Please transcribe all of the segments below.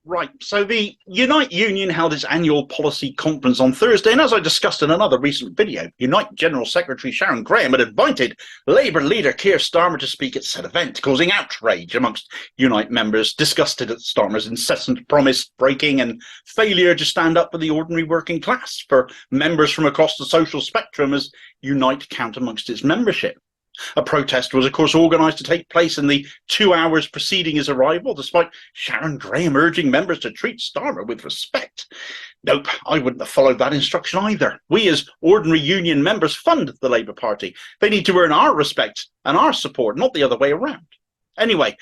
Right, so the Unite Union held its annual policy conference on Thursday, and as I discussed in another recent video, Unite General Secretary Sharon Graham had invited Labour leader Keir Starmer to speak at said event, causing outrage amongst Unite members disgusted at Starmer's incessant promise-breaking and failure to stand up for the ordinary working class for members from across the social spectrum as Unite count amongst its membership. A protest was, of course, organised to take place in the 2 hours preceding his arrival, despite Sharon Graham urging members to treat Starmer with respect. Nope, I wouldn't have followed that instruction either. We, as ordinary union members, fund the Labour Party. They need to earn our respect and our support, not the other way around. Anyway,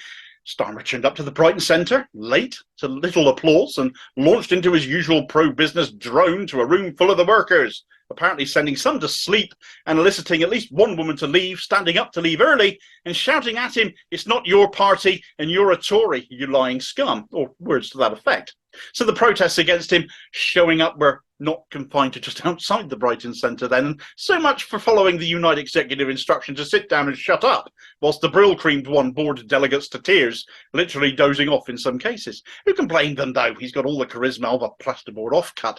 Starmer turned up to the Brighton Centre, late, to little applause, and launched into his usual pro-business drone to a room full of the workers, apparently sending some to sleep and eliciting at least one woman to leave, standing up to leave early, and shouting at him, "It's not your party and you're a Tory, you lying scum," or words to that effect. So the protests against him showing up were not confined to just outside the Brighton Centre then, and so much for following the Unite executive instruction to sit down and shut up, whilst the Brill-creamed one bored delegates to tears, literally dozing off in some cases. Who can blame them, though? He's got all the charisma of a plasterboard offcut.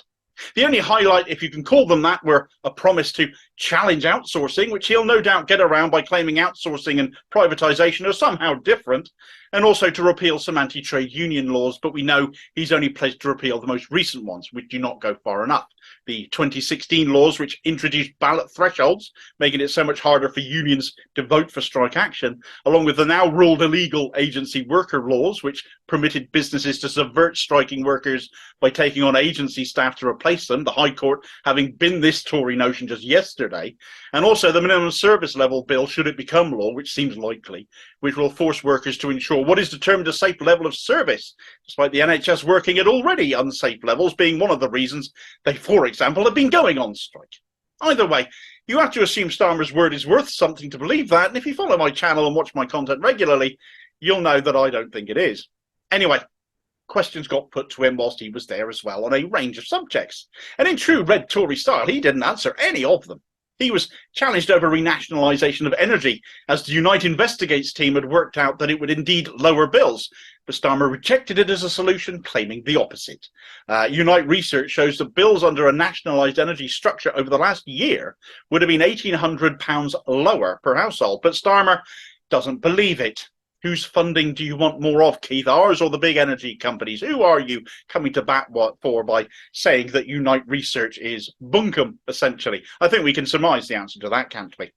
The only highlight, if you can call them that, were a promise to challenge outsourcing, which he'll no doubt get around by claiming outsourcing and privatisation are somehow different, and also to repeal some anti-trade union laws, but we know he's only pledged to repeal the most recent ones, which do not go far enough. The 2016 laws, which introduced ballot thresholds, making it so much harder for unions to vote for strike action, along with the now ruled illegal agency worker laws, which permitted businesses to subvert striking workers by taking on agency staff to replace them, the High Court having binned this Tory notion just yesterday, and also the minimum service level bill, should it become law, which seems likely, which will force workers to ensure what is determined a safe level of service, despite the NHS working at already unsafe levels being one of the reasons they, for example, have been going on strike. Either way, you have to assume Starmer's word is worth something to believe that, and if you follow my channel and watch my content regularly, you'll know that I don't think it is. Anyway, questions got put to him whilst he was there as well on a range of subjects, and in true Red Tory style, he didn't answer any of them. He was challenged over renationalisation of energy, as the Unite Investigates team had worked out that it would indeed lower bills, but Starmer rejected it as a solution, claiming the opposite. Unite research shows that bills under a nationalised energy structure over the last year would have been £1,800 lower per household, but Starmer doesn't believe it. Whose funding do you want more of, Keith? Ours or the big energy companies? Who are you coming to bat for by saying that Unite Research is bunkum, essentially? I think we can surmise the answer to that, can't we?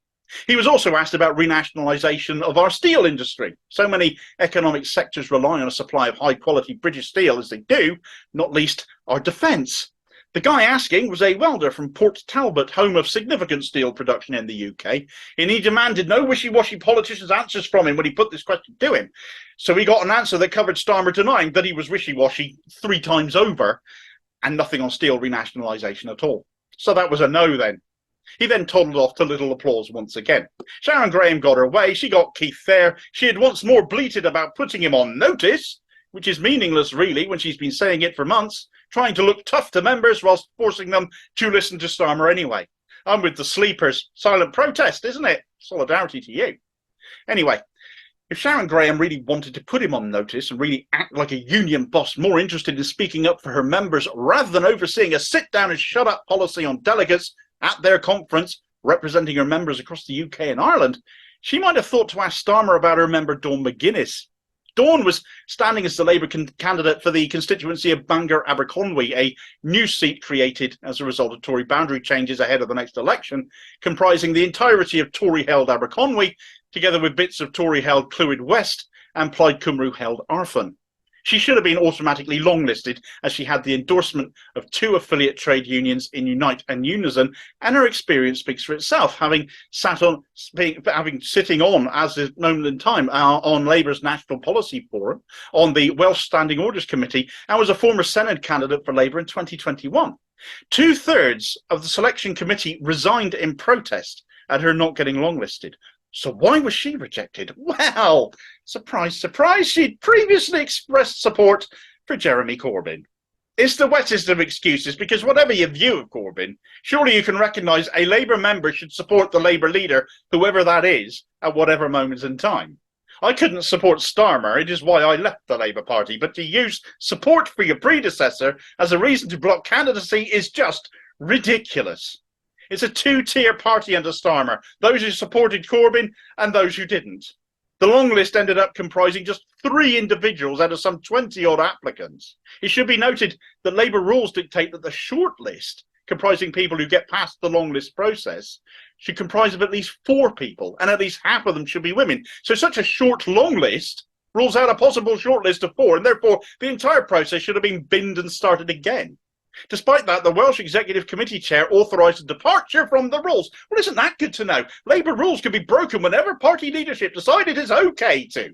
He was also asked about renationalisation of our steel industry. So many economic sectors rely on a supply of high-quality British steel as they do, not least our defence. The guy asking was a welder from Port Talbot, home of significant steel production in the UK, and he demanded no wishy-washy politicians' answers from him when he put this question to him. So he got an answer that covered Starmer denying that he was wishy-washy 3 times over, and nothing on steel renationalisation at all. So that was a no then. He then toddled off to little applause once again. Sharon Graham got her way, she got Keith there, she had once more bleated about putting him on notice, which is meaningless really when she's been saying it for months, trying to look tough to members whilst forcing them to listen to Starmer anyway. I'm with the sleepers. Silent protest, isn't it? Solidarity to you. Anyway, if Sharon Graham really wanted to put him on notice and really act like a union boss more interested in speaking up for her members rather than overseeing a sit-down and shut-up policy on delegates at their conference representing her members across the UK and Ireland, she might have thought to ask Starmer about her member Dawn McGuinness. Dawn was standing as the Labour candidate for the constituency of Bangor-Aberconwy, a new seat created as a result of Tory boundary changes ahead of the next election, comprising the entirety of Tory-held Aberconwy, together with bits of Tory-held Clwyd West and Plaid Cymru-held Arfon. She should have been automatically longlisted, as she had the endorsement of 2 affiliate trade unions in Unite and Unison, and her experience speaks for itself, having sitting on, as is known in time, on Labour's National Policy Forum, on the Welsh Standing Orders Committee, and was a former Senate candidate for Labour in 2021. 2/3 of the selection committee resigned in protest at her not getting longlisted. So why was she rejected? Well, surprise, surprise, she'd previously expressed support for Jeremy Corbyn. It's the wettest of excuses, because whatever your view of Corbyn, surely you can recognise a Labour member should support the Labour leader, whoever that is, at whatever moment in time. I couldn't support Starmer, it is why I left the Labour Party, but to use support for your predecessor as a reason to block candidacy is just ridiculous. It's a two-tier party under Starmer, those who supported Corbyn and those who didn't. The long list ended up comprising just 3 individuals out of some 20-odd applicants. It should be noted that Labour rules dictate that the short list, comprising people who get past the long list process, should comprise of at least 4 people, and at least half of them should be women. So such a short long list rules out a possible short list of 4, and therefore the entire process should have been binned and started again. Despite that, the Welsh Executive Committee chair authorised a departure from the rules. Well, isn't that good to know? Labour rules can be broken whenever party leadership decide it is okay to.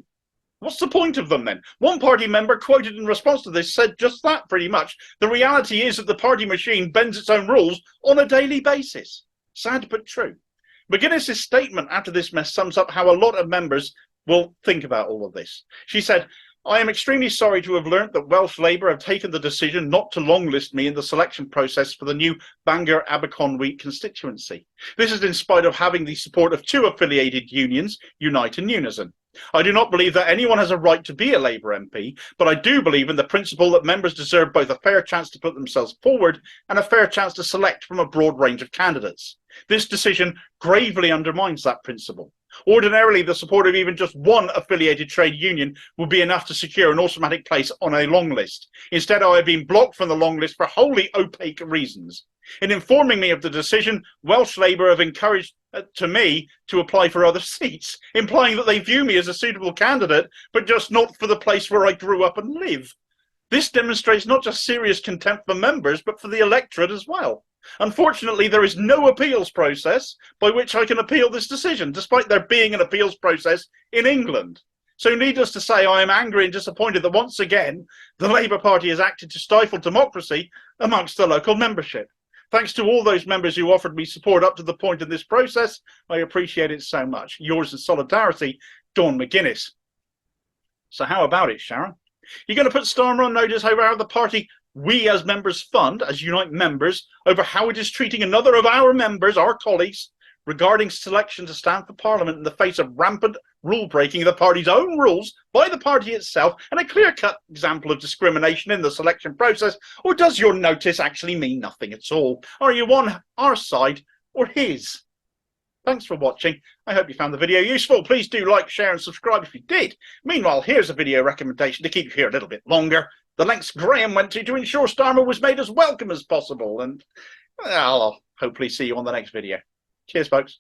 What's the point of them then? One party member quoted in response to this said just that pretty much. The reality is that the party machine bends its own rules on a daily basis. Sad but true. McGuinness' statement after this mess sums up how a lot of members will think about all of this. She said, I am extremely sorry to have learnt that Welsh Labour have taken the decision not to longlist me in the selection process for the new Bangor Aberconwy constituency. This is in spite of having the support of 2 affiliated unions, Unite and Unison. I do not believe that anyone has a right to be a Labour MP, but I do believe in the principle that members deserve both a fair chance to put themselves forward and a fair chance to select from a broad range of candidates. This decision gravely undermines that principle. Ordinarily, the support of even just 1 affiliated trade union would be enough to secure an automatic place on a long list. Instead, I have been blocked from the long list for wholly opaque reasons. In informing me of the decision, Welsh Labour have encouraged me to apply for other seats, implying that they view me as a suitable candidate, but just not for the place where I grew up and live. This demonstrates not just serious contempt for members, but for the electorate as well. Unfortunately, there is no appeals process by which I can appeal this decision, despite there being an appeals process in England. So needless to say, I am angry and disappointed that once again, the Labour Party has acted to stifle democracy amongst the local membership. Thanks to all those members who offered me support up to the point in this process. I appreciate it so much. Yours in solidarity, Dawn McGuinness. So how about it, Sharon? You're going to put Starmer on notice over how the party we as members fund, as Unite members, over how it is treating another of our members, our colleagues, regarding selection to stand for Parliament in the face of rampant rule-breaking of the party's own rules by the party itself and a clear-cut example of discrimination in the selection process? Or does your notice actually mean nothing at all? Are you on our side or his? Thanks for watching. I hope you found the video useful. Please do like, share and subscribe if you did. Meanwhile, here's a video recommendation to keep you here a little bit longer. The lengths Graham went to ensure Starmer was made as welcome as possible. And I'll hopefully see you on the next video. Cheers, folks.